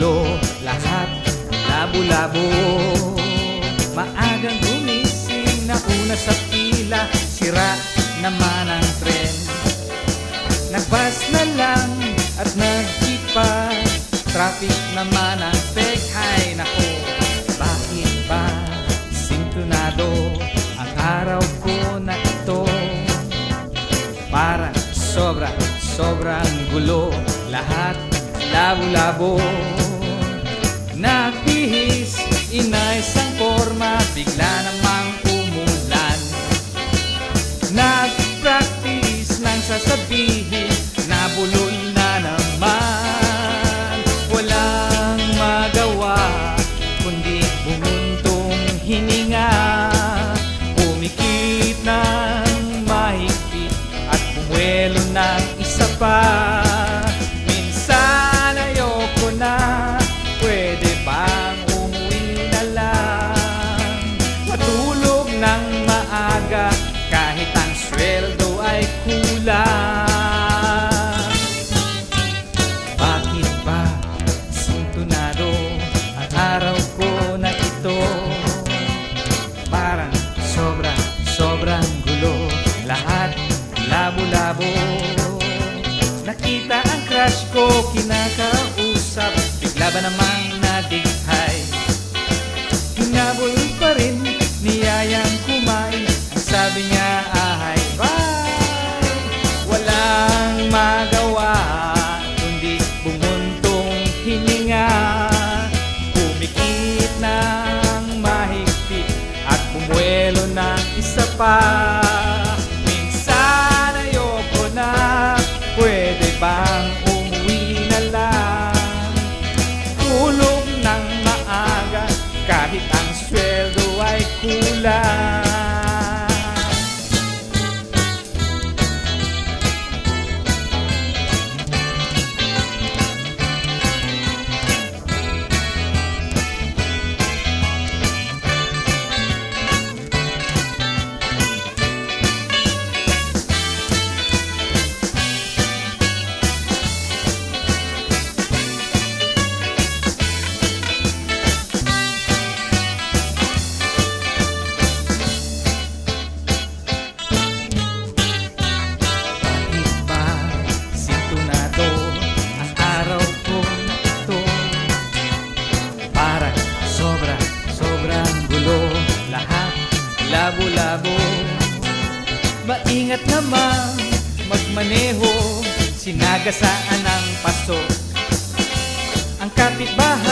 gulo, lahat labo-labo. Maagang gumising, nauna sa pila, sira naman ang tren. Nagbas na lang at nag-jeep pa, traffic naman ang peg. Hay nako, bakit ba sintonado ang araw ko na ito? Parang sobrang gulo, lahat labo-labo. Nagbihis, inayos ang forma, bigla namang umulan. Nag-practice nang sasabihin, nabulol na naman. Walang magawa, kundi bumuntong hininga. Pumikit ng mahigpit at bumuelo ng isa pa. Minsan ayoko na, pwede bang umuwi na lang? Matulog ng maaga kahit ang sweldo ay kulang. Bakit ba sintonado ang araw ko na ito? Parang sobrang gulo, lahat labo-labo. Nakita ang crush ko, kinakausap, bigla ba namang nadighay? Hinabol pa rin, niyayang kumain, ang sabi niya ahay bye. Walang magawa, kundi bumuntong hininga. Pumikit ng mahigpit at bumuelo ng isa pa. Minsan ayoko na, pwede bang umuwi na lang? Tulog ng maaga kahit ang sweldo ay kulang. Labo-labo, maingat naman magmaneho, sinagasaan ng paso ang kapitbahay.